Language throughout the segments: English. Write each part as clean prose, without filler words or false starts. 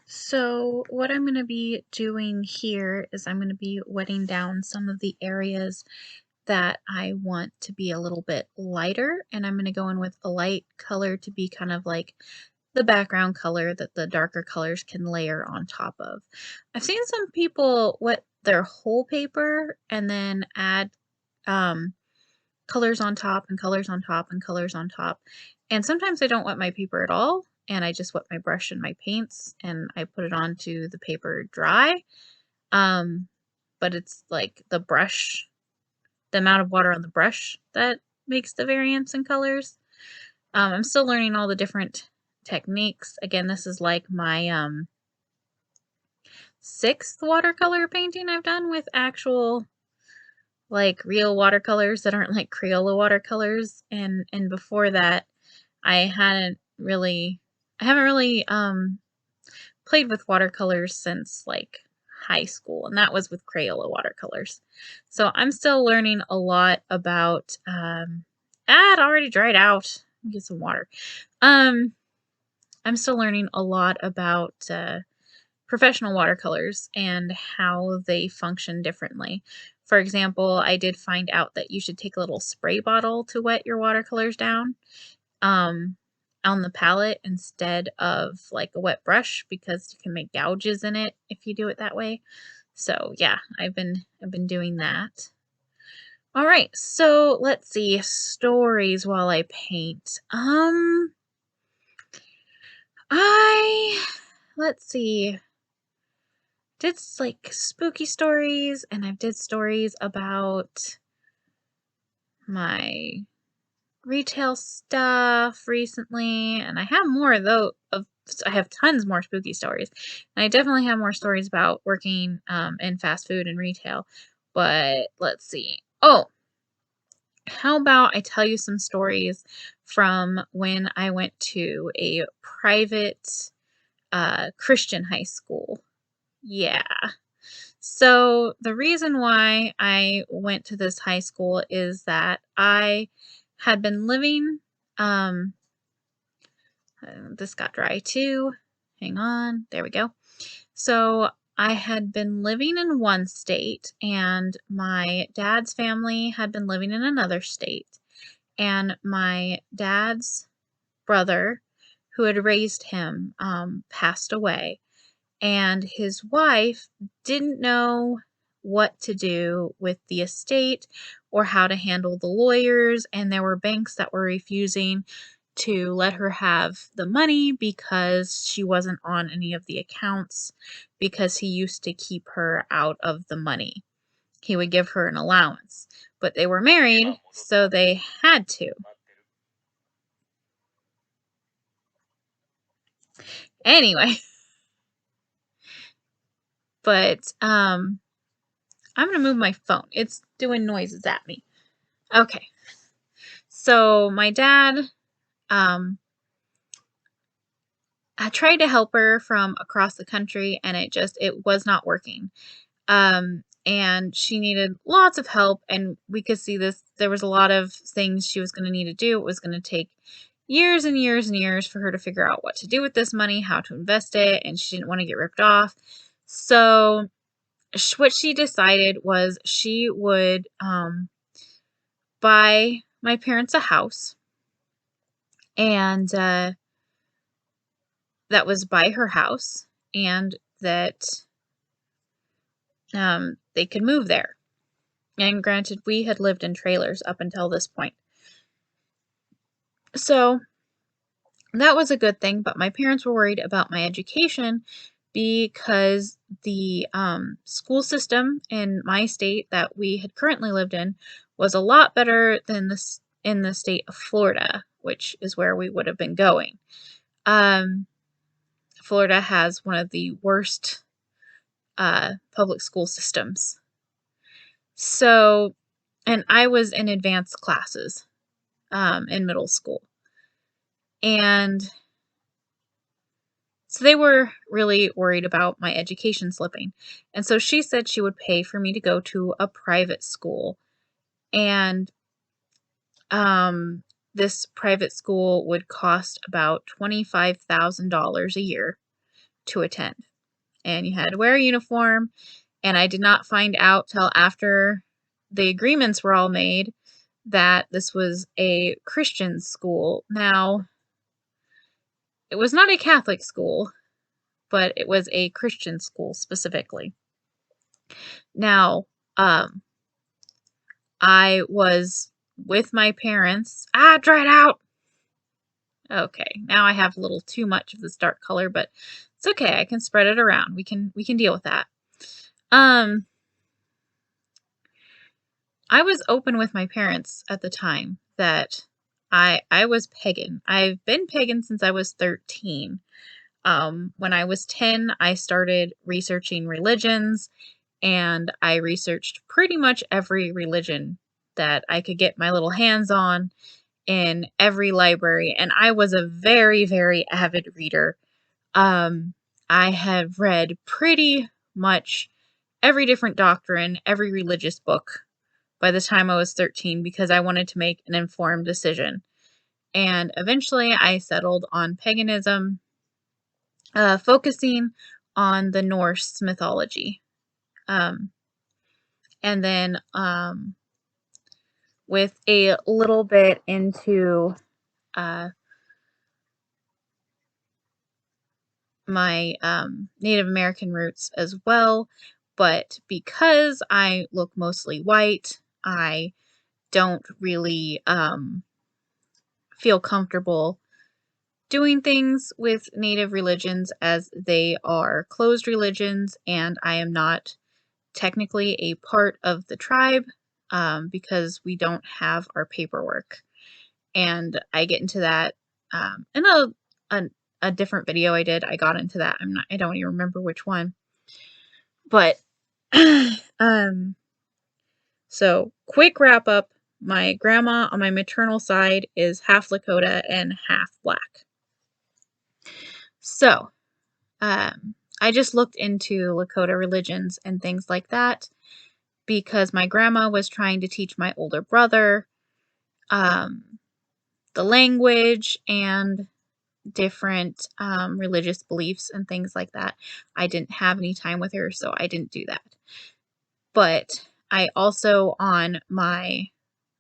So what I'm going to be doing here is I'm going to be wetting down some of the areas that I want to be a little bit lighter, and I'm going to go in with a light color to be kind of like the background color that the darker colors can layer on top of. I've seen some people wet their whole paper and then add um, colors on top and colors on top and colors on top. And sometimes I don't wet my paper at all, and I just wet my brush and my paints and I put it onto the paper dry. Um, but it's like the amount of water on the brush that makes the variance in colors. I'm still learning all the different techniques. Again, this is like my sixth watercolor painting I've done with actual like real watercolors that aren't like Crayola watercolors, and before that I haven't really played with watercolors since like high school, and that was with Crayola watercolors. So I'm still learning a lot about it already dried out. Let me get some water. Um I'm still learning a lot about professional watercolors and how they function differently. For example, I did find out that you should take a little spray bottle to wet your watercolors down um, on the palette instead of like a wet brush because you can make gouges in it if you do it that way. So yeah, I've been doing that. All right, so let's see stories while I paint. I let's see. Did like spooky stories and I've did stories about my retail stuff recently, and I have more of those. I have tons more spooky stories, and I definitely have more stories about working in fast food and retail. But let's see. Oh, how about I tell you some stories from when I went to a private Christian high school? Yeah. So the reason why I went to this high school is that I had been living this got dry too. Hang on. There we go. So I had been living in one state, and my dad's family had been living in another state. And my dad's brother, who had raised him, passed away. And his wife didn't know what to do with the estate or how to handle the lawyers, and there were banks that were refusing to let her have the money because she wasn't on any of the accounts because he used to keep her out of the money. He would give her an allowance, but they were married, so they had to. Anyway, but I'm going to move my phone. It's doing noises at me. Okay. So my dad, I tried to help her from across the country, and it was not working. And she needed lots of help, and we could see this. There was a lot of things she was going to need to do. It was going to take years and years and years for her to figure out what to do with this money, how to invest it, and she didn't want to get ripped off. So what she decided was she would buy my parents a house, and that was by her house, and that they could move there. And granted, we had lived in trailers up until this point. So that was a good thing, but my parents were worried about my education because the school system in my state that we had currently lived in was a lot better than this in the state of Florida, which is where we would have been going. Um, Florida has one of the worst public school systems. So, and I was in advanced classes in middle school. And so they were really worried about my education slipping. And so she said she would pay for me to go to a private school. And um, this private school would cost about $25,000 a year. to attend, and you had to wear a uniform. And I did not find out till after the agreements were all made that this was a Christian school. Now, it was not a Catholic school, but it was a Christian school specifically. Now, I was with my parents. Ah, dry it out! Okay, now I have a little too much of this dark color, but it's okay. I can spread it around. We can deal with that. I was open with my parents at the time that I was pagan. I've been pagan since I was 13. When I was 10, I started researching religions, and I researched pretty much every religion that I could get my little hands on in every library, and I was a very, very avid reader. I have read pretty much every different doctrine, every religious book by the time I was 13 because I wanted to make an informed decision. And eventually I settled on paganism, focusing on the Norse mythology. And then with a little bit into my Native American roots as well. But because I look mostly white, I don't really feel comfortable doing things with Native religions as they are closed religions, and I am not technically a part of the tribe because we don't have our paperwork. And I get into that in a different video I did. I got into that. I don't even remember which one. But so quick wrap up. My grandma on my maternal side is half Lakota and half Black. So, I just looked into Lakota religions and things like that because my grandma was trying to teach my older brother the language and different religious beliefs and things like that. I didn't have any time with her, so I didn't do that. But I also, on my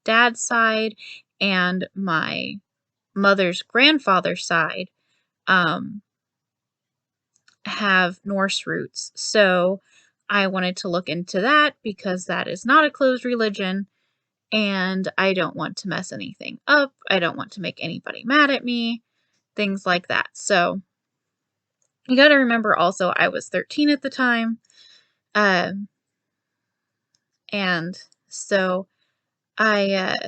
dad's side and my mother's grandfather's side, have Norse roots. So I wanted to look into that because that is not a closed religion and I don't want to mess anything up. I don't want to make anybody mad at me, things like that. So you got to remember also I was 13 at the time. And so I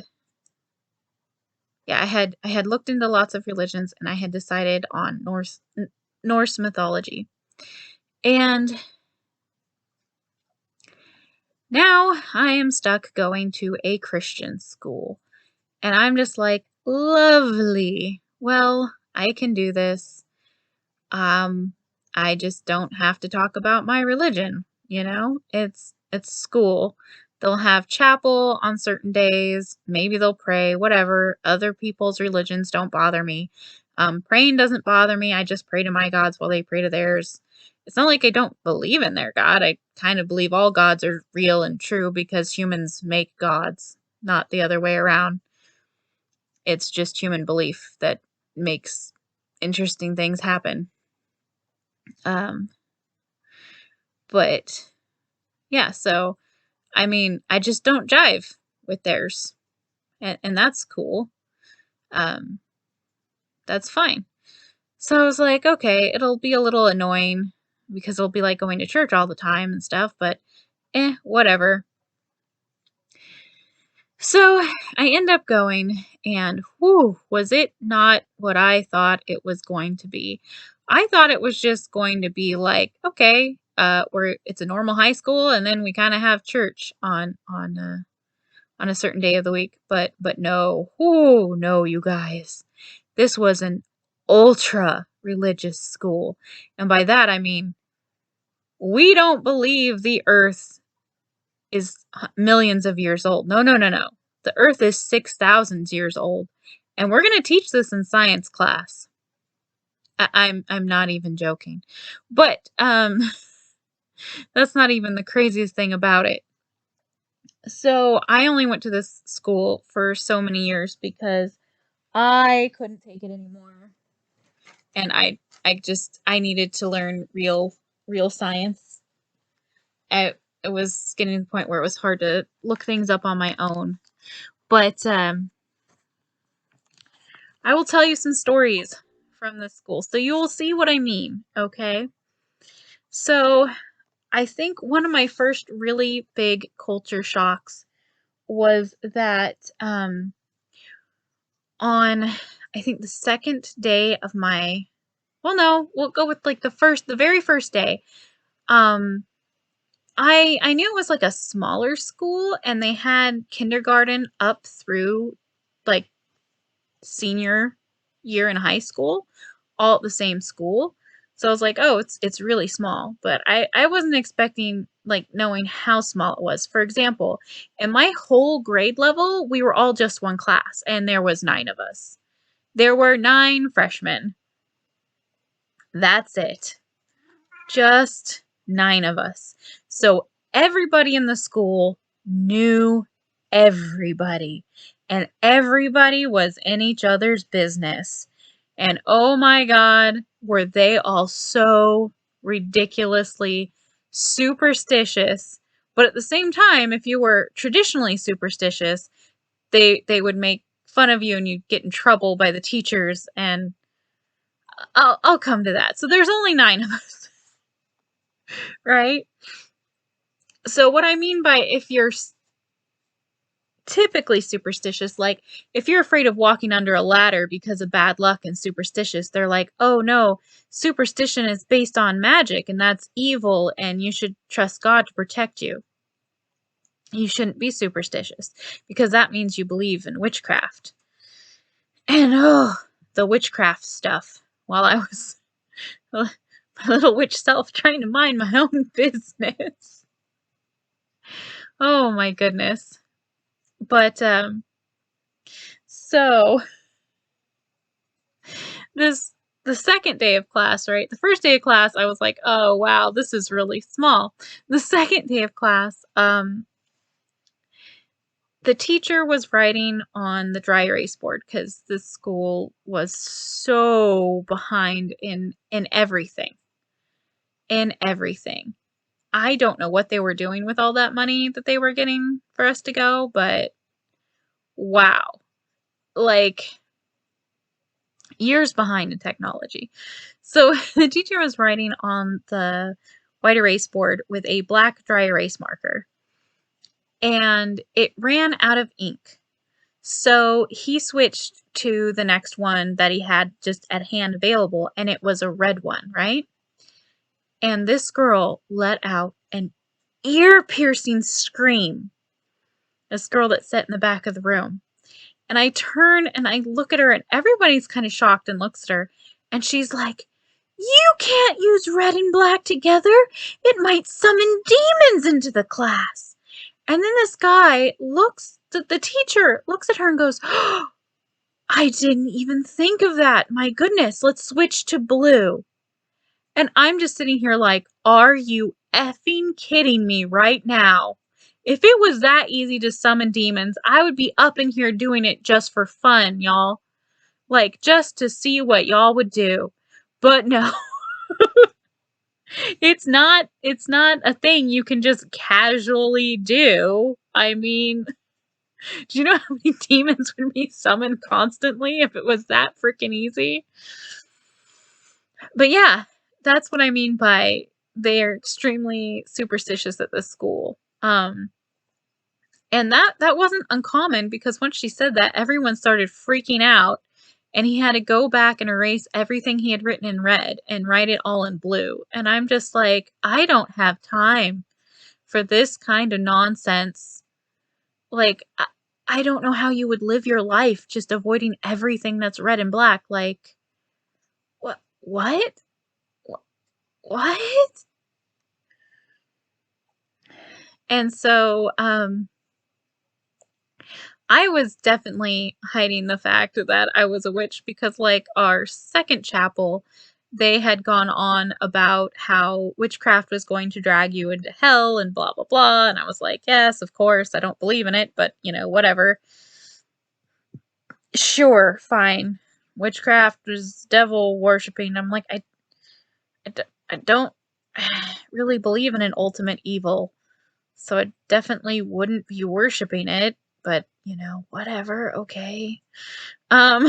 I had looked into lots of religions and I had decided on Norse mythology. And now I am stuck going to a Christian school. And I'm just like, lovely. Well, I can do this. I just don't have to talk about my religion, you know? It's school. They'll have chapel on certain days. Maybe they'll pray, whatever. Other people's religions don't bother me. Praying doesn't bother me. I just pray to my gods while they pray to theirs. It's not like I don't believe in their God. I kind of believe all gods are real and true because humans make gods, not the other way around. It's just human belief that makes interesting things happen. But yeah, so I mean, I just don't jive with theirs, and that's cool. Um, that's fine. So I was like, okay, it'll be a little annoying because it'll be like going to church all the time and stuff, but whatever. So I end up going, and whew, was it not what I thought it was going to be? I thought it was just going to be like, okay, it's a normal high school, and then we kind of have church on a certain day of the week. But no, whoo, no, you guys, this was an ultra religious school, and by that I mean we don't believe the Earth is millions of years old. No, no, no, no. The Earth is 6,000 years old. And we're going to teach this in science class. I'm not even joking. But that's not even the craziest thing about it. So I only went to this school for so many years because I couldn't take it anymore. And I needed to learn real science. It was getting to the point where it was hard to look things up on my own. But I will tell you some stories from this school, so you will see what I mean, okay? So I think one of my first really big culture shocks was that on I think the second day of my well no, we'll go with like the very first day. Um I knew it was like a smaller school and they had kindergarten up through like senior year in high school, all at the same school. So I was like, "Oh, it's really small." But I wasn't expecting like knowing how small it was. For example, in my whole grade level, we were all just one class and there was 9 of us. There were 9 freshmen. That's it. Just 9 of us. So everybody in the school knew everybody, and everybody was in each other's business. And oh my God, were they all so ridiculously superstitious. But at the same time, if you were traditionally superstitious, they would make fun of you and you'd get in trouble by the teachers, and I'll come to that. So there's only 9 of us, right? So what I mean by if you're typically superstitious, like if you're afraid of walking under a ladder because of bad luck and superstitious, they're like, "Oh no, superstition is based on magic and that's evil and you should trust God to protect you. You shouldn't be superstitious because that means you believe in witchcraft." And oh, the witchcraft stuff. While I was my little witch self trying to mind my own business. Oh my goodness. But so this the second day of class, right? The first day of class, I was like, "Oh wow, this is really small." The second day of class, the teacher was writing on the dry erase board because this school was so behind in everything, in everything. I don't know what they were doing with all that money that they were getting for us to go, but wow, like years behind in technology. So the teacher was writing on the white erase board with a black dry erase marker, and it ran out of ink. So he switched to the next one that he had just at hand available, and it was a red one, right? And this girl let out an ear-piercing scream. This girl that sat in the back of the room. And I turn and I look at her, and everybody's kind of shocked and looks at her. And she's like, "You can't use red and black together. It might summon demons into the class." And then this guy looks, the teacher looks at her and goes, "Oh, I didn't even think of that. My goodness, let's switch to blue." And I'm just sitting here like, are you effing kidding me right now? If it was that easy to summon demons, I would be up in here doing it just for fun, y'all. Like, just to see what y'all would do. But no, it's not a thing you can just casually do. I mean, do you know how many demons would be summoned constantly if it was that freaking easy? But yeah, that's what I mean by they're extremely superstitious at this school. And that wasn't uncommon because once she said that, everyone started freaking out, and he had to go back and erase everything he had written in red and write it all in blue. And I'm just like, I don't have time for this kind of nonsense. Like, I don't know how you would live your life just avoiding everything that's red and black. Like, what? What? What? And so, I was definitely hiding the fact that I was a witch because, like, our second chapel, they had gone on about how witchcraft was going to drag you into hell and blah, blah, blah. And I was like, yes, of course, I don't believe in it, but, whatever. Sure, fine. Witchcraft is devil worshiping. I'm like, I don't really believe in an ultimate evil. So I definitely wouldn't be worshiping it, but, whatever, okay. Um,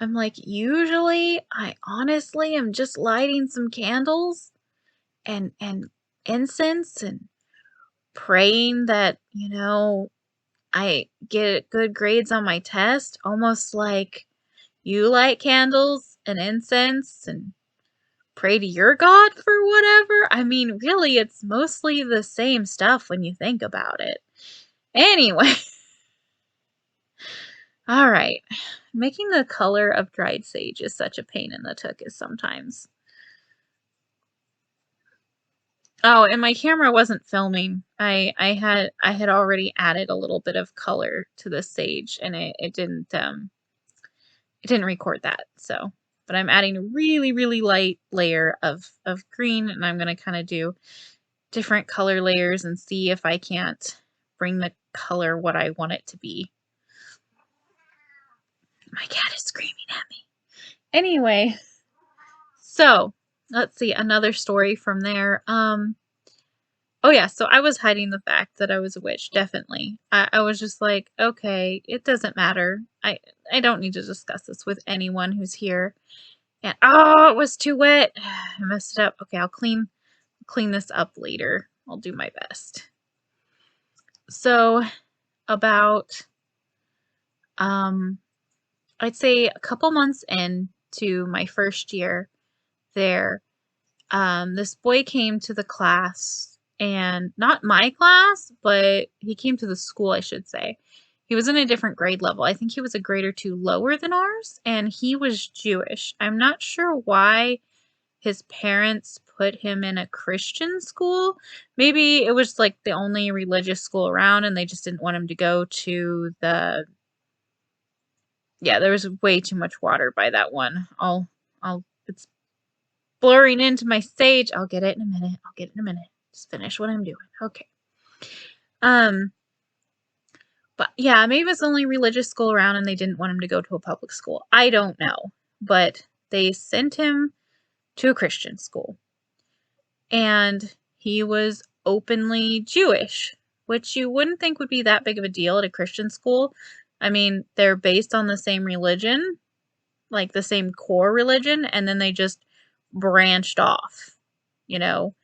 I'm like, usually I honestly am just lighting some candles and incense and praying that, I get good grades on my test, almost like you light candles and incense and pray to your God for whatever. I mean, really, it's mostly the same stuff when you think about it. Anyway, all right. Making the color of dried sage is such a pain in the tuchus sometimes. Oh, and my camera wasn't filming. I had already added a little bit of color to the sage, and it didn't record that. So, but I'm adding a really, really light layer of green, and I'm gonna kind of do different color layers and see if I can't bring the color what I want it to be. My cat is screaming at me. Anyway, so let's see another story from there. Oh yeah, so I was hiding the fact that I was a witch, definitely. I was just like, okay, it doesn't matter. I don't need to discuss this with anyone who's here. And oh, it was too wet. I messed it up. Okay, I'll clean this up later. I'll do my best. So about um I'd say a couple months into my first year there, this boy came to the class, and not my class, but he came to the school, I should say. He was in a different grade level. I think he was a grade or two lower than ours, and he was Jewish. I'm not sure why his parents put him in a Christian school. Maybe it was like the only religious school around, and they just didn't want him to go to the. Yeah, there was way too much water by that one. It's blurring into my stage. I'll get it in a minute. I'll get it in a minute. Just finish what I'm doing. Okay. Um, but yeah, maybe it was the only religious school around and they didn't want him to go to a public school. I don't know. But they sent him to a Christian school. And he was openly Jewish, which you wouldn't think would be that big of a deal at a Christian school. I mean, they're based on the same religion, like the same core religion, and then they just branched off. You know,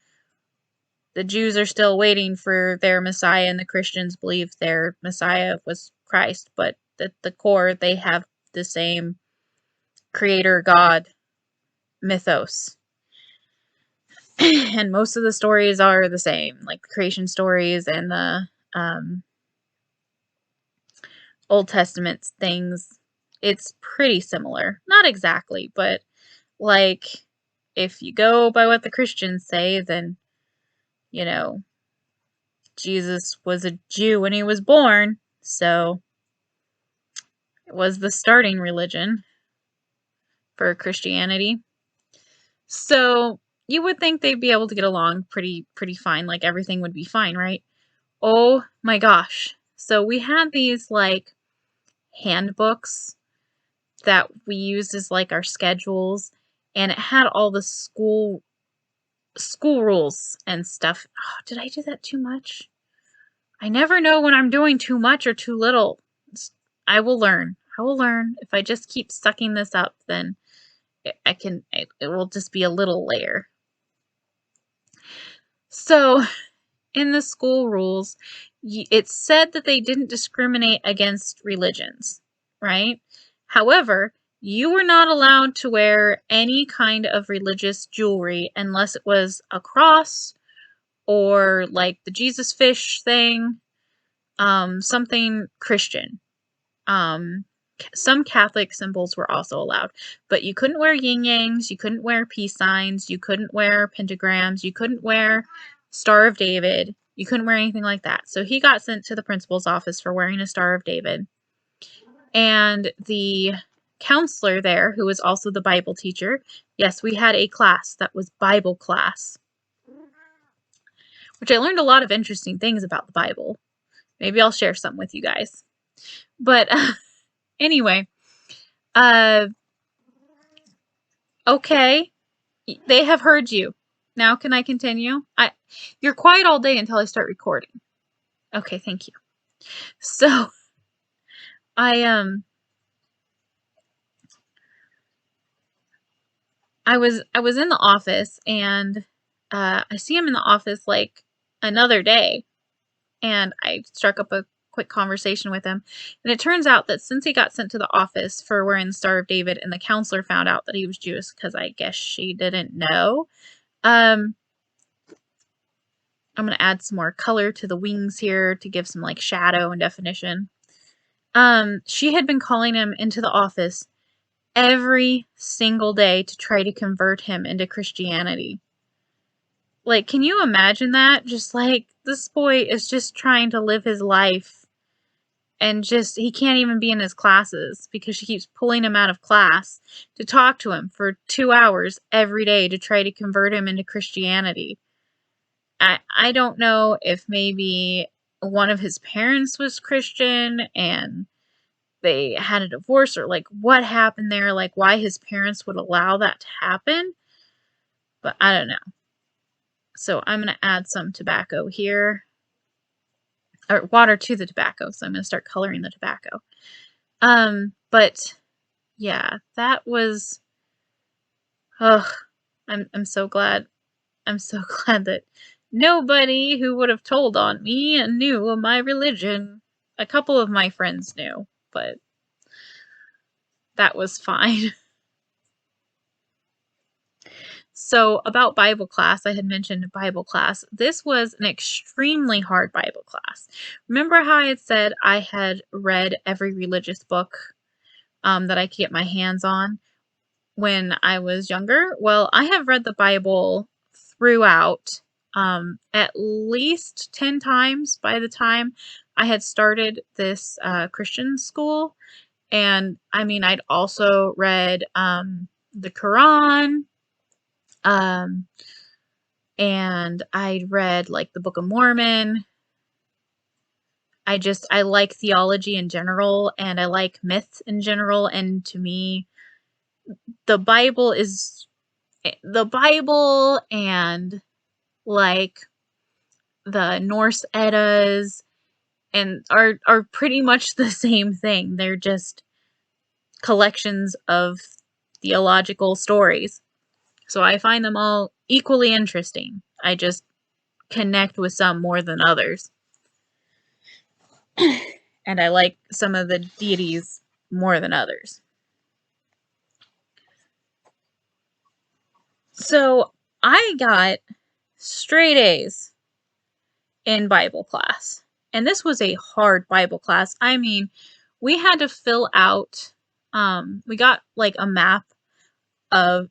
the Jews are still waiting for their Messiah, and the Christians believe their Messiah was Christ, but at the core, they have the same creator God mythos. And most of the stories are the same, like the creation stories and the Old Testament things. It's pretty similar. Not exactly, but like if you go by what the Christians say, then, Jesus was a Jew when he was born, so it was the starting religion for Christianity. So you would think they'd be able to get along pretty fine, like everything would be fine, right? Oh my gosh. So we had these like handbooks that we used as like our schedules, and it had all the school rules and stuff. Oh, did I do that too much? I never know when I'm doing too much or too little. I will learn. I will learn. If I just keep sucking this up, then it will just be a little layer. So, in the school rules, it said that they didn't discriminate against religions, right? However, you were not allowed to wear any kind of religious jewelry unless it was a cross or like the Jesus fish thing, something Christian. Some Catholic symbols were also allowed, but you couldn't wear yin-yangs, you couldn't wear peace signs, you couldn't wear pentagrams, you couldn't wear Star of David, You couldn't wear anything like that. So he got sent to the principal's office for wearing a Star of David. And the counselor there, who was also the Bible teacher, yes, we had a class that was Bible class, which I learned a lot of interesting things about the Bible. Maybe I'll share some with you guys. But anyway, okay, they have heard you. Now can I continue? You're quiet all day until I start recording. Okay, thank you. So I was in the office, and I see him in the office like another day, and I struck up a quick conversation with him. And it turns out that since he got sent to the office for wearing the Star of David, and the counselor found out that he was Jewish because I guess she didn't know, I'm going to add some more color to the wings here to give some like shadow and definition. She had been calling him into the office every single day to try to convert him into Christianity. Like, can you imagine that? Just like, this boy is just trying to live his life, and just, he can't even be in his classes because she keeps pulling him out of class to talk to him for 2 hours every day to try to convert him into Christianity. I don't know if maybe one of his parents was Christian and they had a divorce, or like what happened there, like why his parents would allow that to happen, but I don't know. So I'm going to add some tobacco here, or water to the tobacco. So I'm going to start coloring the tobacco. But yeah, that was, I'm so glad. I'm so glad that nobody who would have told on me knew my religion. A couple of my friends knew, but that was fine. So about Bible class, I had mentioned Bible class. This was an extremely hard Bible class. Remember how I had said I had read every religious book that I could get my hands on when I was younger? Well, I have read the Bible throughout at least 10 times by the time I had started this Christian school. And I mean, I'd also read the Quran, um, and I'd read like the Book of Mormon. I like theology in general, and I like myths in general. And to me, the Bible is the Bible, and like the Norse Eddas and are pretty much the same thing. They're just collections of theological stories. So I find them all equally interesting. I just connect with some more than others. And I like some of the deities more than others. So I got straight A's in Bible class. And this was a hard Bible class. I mean, we had to fill out, we got like a map of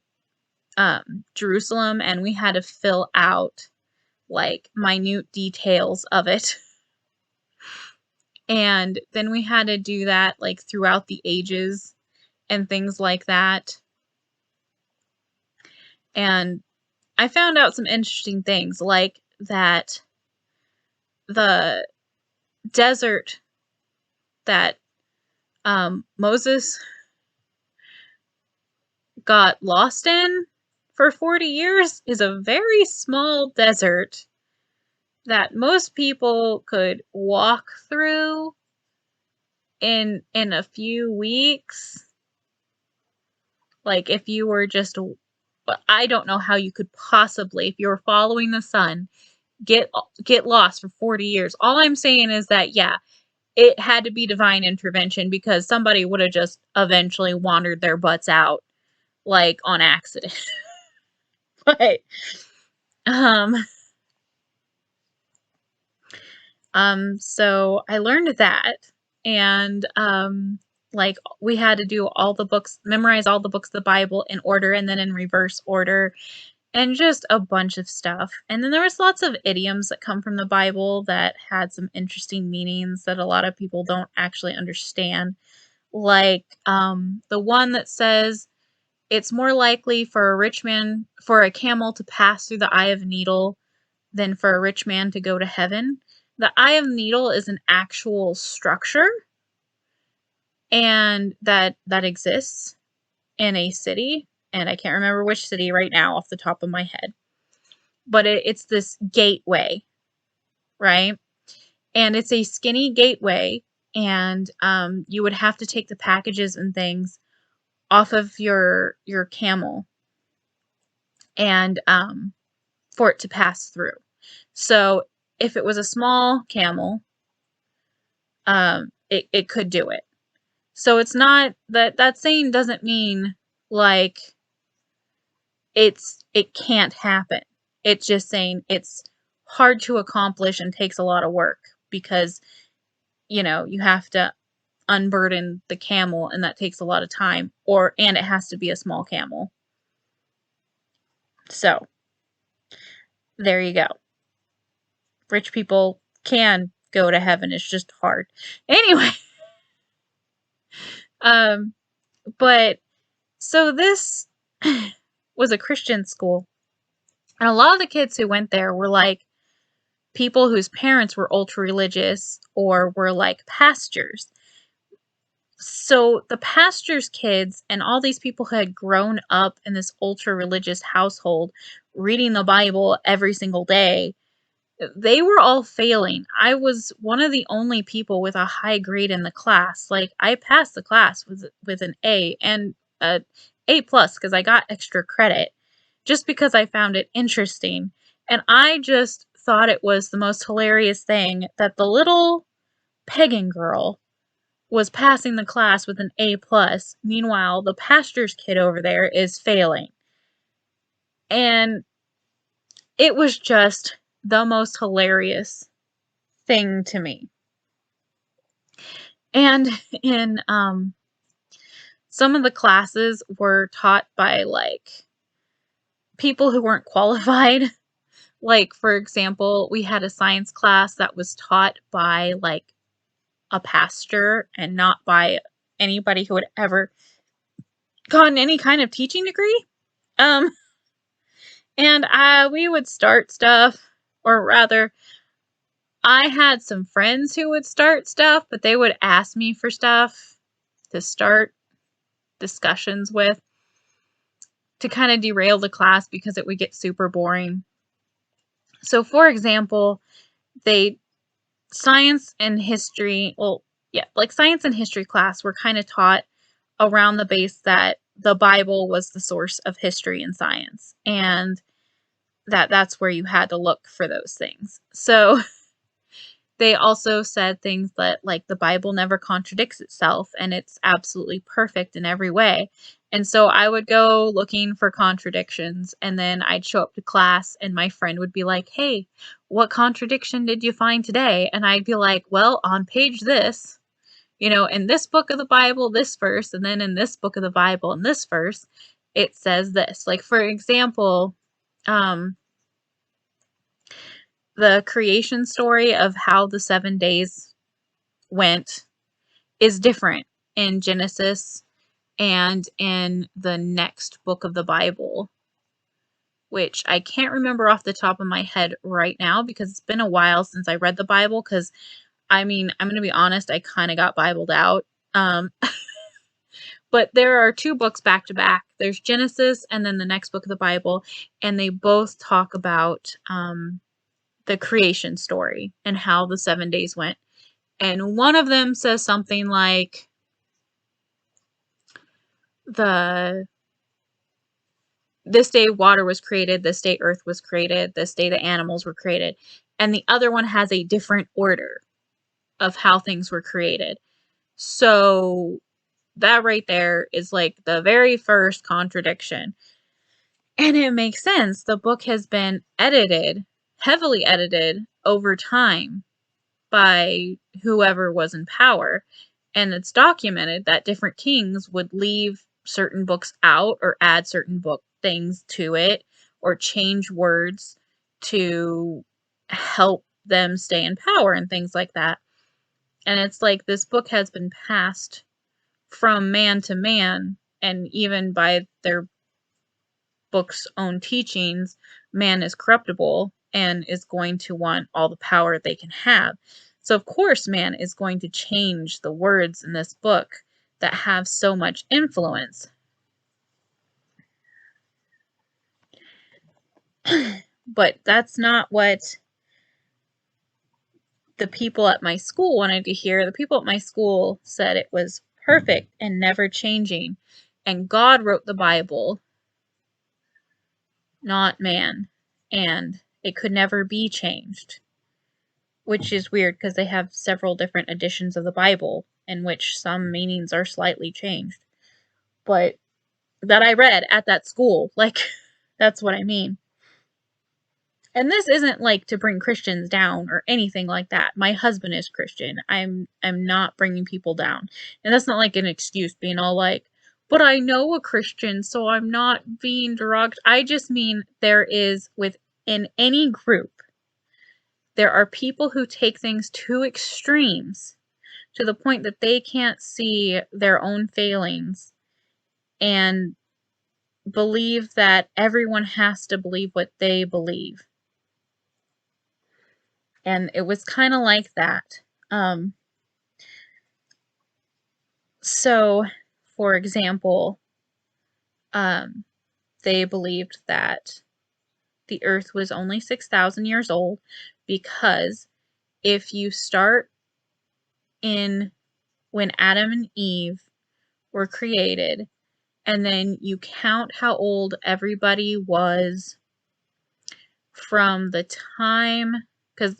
Jerusalem, and we had to fill out like minute details of it. And then we had to do that like throughout the ages and things like that. And I found out some interesting things, like that the desert that Moses got lost in for 40 years is a very small desert that most people could walk through in a few weeks. Like if you were just, I don't know how you could possibly, if you were following the sun, get lost for 40 years. All I'm saying is that, yeah, it had to be divine intervention, because somebody would have just eventually wandered their butts out, like on accident. But, so I learned that, and, like we had to do all the books, memorize all the books of the Bible in order and then in reverse order. and just a bunch of stuff. And then there was lots of idioms that come from the Bible that had some interesting meanings that a lot of people don't actually understand. Like the one that says it's more likely for a camel to pass through the eye of a needle than for a rich man to go to heaven. The eye of a needle is an actual structure and that exists in a city, and I can't remember which city right now off the top of my head. But it's this gateway, right? And it's a skinny gateway, and you would have to take the packages and things off of your camel, and for it to pass through. So if it was a small camel, it could do it. So it's not that saying doesn't mean like it can't happen. It's just saying it's hard to accomplish and takes a lot of work because you have to unburden the camel, and that takes a lot of time, and it has to be a small camel. So there you go. Rich people can go to heaven. It's just hard. Anyway, but so this was a Christian school, and a lot of the kids who went there were like people whose parents were ultra religious or were like pastors. So the pastor's kids and all these people who had grown up in this ultra religious household reading the Bible every single day, they were all failing. I was one of the only people with a high grade in the class. Like I passed the class with an A and a A plus because I got extra credit just because I found it interesting. And I just thought it was the most hilarious thing that the little pagan girl was passing the class with an A plus. Meanwhile, the pastor's kid over there is failing. And it was just the most hilarious thing to me. And in some of the classes were taught by like people who weren't qualified. Like, for example, we had a science class that was taught by like a pastor and not by anybody who had ever gotten any kind of teaching degree. And we would start stuff, or rather, I had some friends who would start stuff, but they would ask me for stuff to start discussions with to kind of derail the class because it would get super boring. So, for example, science and history class were kind of taught around the base that the Bible was the source of history and science, and that's where you had to look for those things. So they also said things that like the Bible never contradicts itself and it's absolutely perfect in every way. And so I would go looking for contradictions, and then I'd show up to class and my friend would be like, "Hey, what contradiction did you find today?" And I'd be like, "Well, on page this, in this book of the Bible, this verse, and then in this book of the Bible, in this verse, it says this." Like, for example, the creation story of how the 7 days went is different in Genesis and in the next book of the Bible, which I can't remember off the top of my head right now because it's been a while since I read the Bible. Because, I mean, I'm going to be honest, I kind of got Bibled out. But there are two books back to back. There's Genesis and then the next book of the Bible, and they both talk about the creation story and how the 7 days went. And one of them says something like this day water was created, this day earth was created, this day the animals were created. And the other one has a different order of how things were created. So that right there is like the very first contradiction. And it makes sense. The book has been edited, heavily edited over time by whoever was in power. And it's documented that different kings would leave certain books out or add certain book things to it, or change words to help them stay in power and things like that. And it's like this book has been passed from man to man, and even by their book's own teachings, man is corruptible and is going to want all the power they can have. So, of course, man is going to change the words in this book that have so much influence. But that's not what the people at my school wanted to hear. The people at my school said it was perfect and never changing. And God wrote the Bible, not man. And it could never be changed. Which is weird because they have several different editions of the Bible in which some meanings are slightly changed. But that I read at that school, like, that's what I mean. And this isn't like to bring Christians down or anything like that. My husband is Christian. I'm not bringing people down. And that's not like an excuse being all like, but I know a Christian, so I'm not being derogatory. I just mean there is within any group, there are people who take things to extremes to the point that they can't see their own failings and believe that everyone has to believe what they believe. And it was kind of like that. So, for example, they believed that the earth was only 6,000 years old because if you start in when Adam and Eve were created, and then you count how old everybody was from the time, because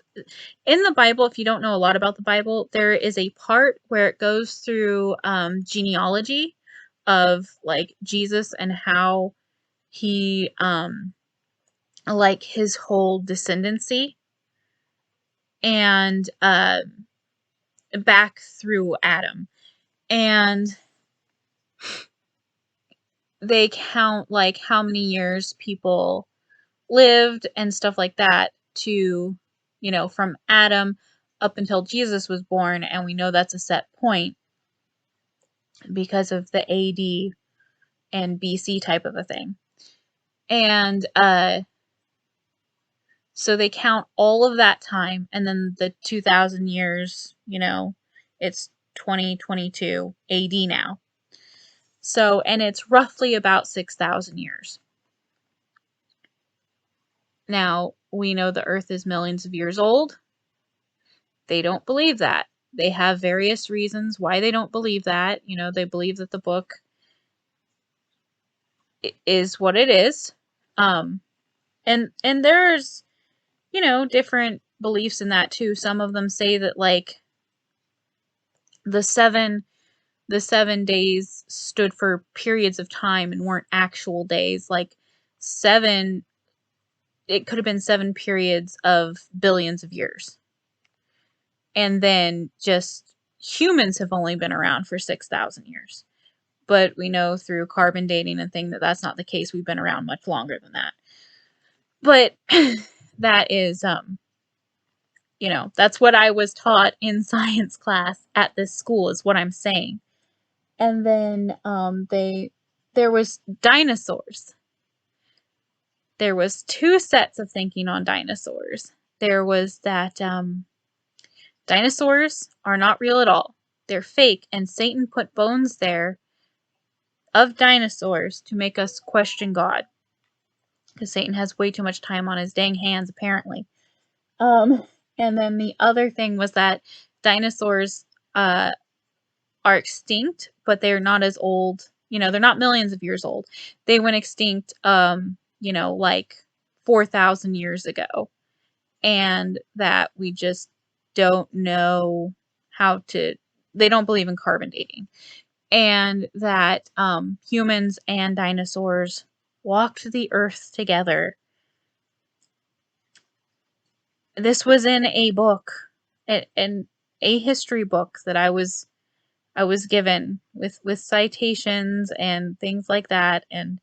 in the Bible, if you don't know a lot about the Bible, there is a part where it goes through genealogy of like Jesus and how he like his whole descendancy, and back through Adam, and they count like how many years people lived and stuff like that to, from Adam up until Jesus was born. And we know that's a set point because of the AD and BC type of a thing. And so they count all of that time, and then the 2,000 years, it's 2022 AD now. So, and it's roughly about 6,000 years. Now, we know the Earth is millions of years old. They don't believe that. They have various reasons why they don't believe that. They believe that the book is what it is. And there's, different beliefs in that too. Some of them say that like the seven days stood for periods of time and weren't actual days. Like it could have been 7 periods of billions of years. And then just humans have only been around for 6,000 years. But we know through carbon dating and things that that's not the case. We've been around much longer than that. But that is, that's what I was taught in science class at this school is what I'm saying. And then there was dinosaurs. There was 2 sets of thinking on dinosaurs. There was that dinosaurs are not real at all. They're fake, and Satan put bones there of dinosaurs to make us question God. Because Satan has way too much time on his dang hands, apparently. And then the other thing was that dinosaurs are extinct, but they're not as old. They're not millions of years old. They went extinct, like 4,000 years ago. And that we just don't know they don't believe in carbon dating. And that humans and dinosaurs walked the earth together. This was in a book, in a history book that I was given with citations and things like that, and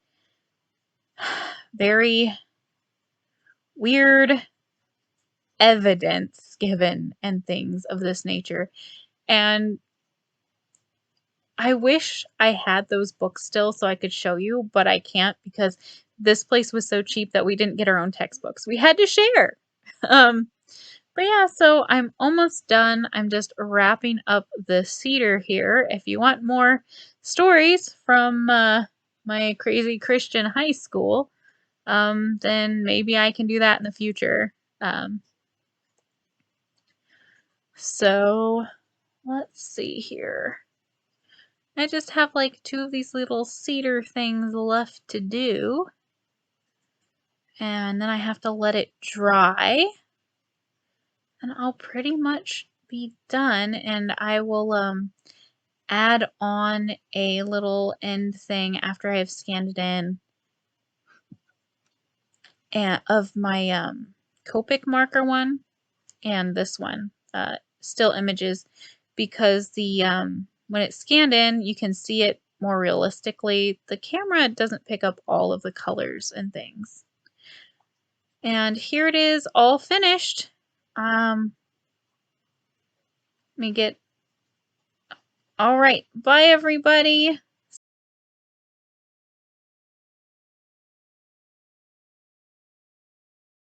very weird evidence given and things of this nature. And I wish I had those books still so I could show you, but I can't because this place was so cheap that we didn't get our own textbooks. We had to share. Um, but yeah, so I'm almost done. I'm just wrapping up the cedar here. If you want more stories from my crazy Christian high school, then maybe I can do that in the future. Um, so let's see here. I just have like 2 of these little cedar things left to do. And then I have to let it dry. And I'll pretty much be done. And I will add on a little end thing after I have scanned it in and of my Copic marker one and this one, still images, because the when it's scanned in, you can see it more realistically. The camera doesn't pick up all of the colors and things. And here it is, all finished. Let me get. All right, bye everybody.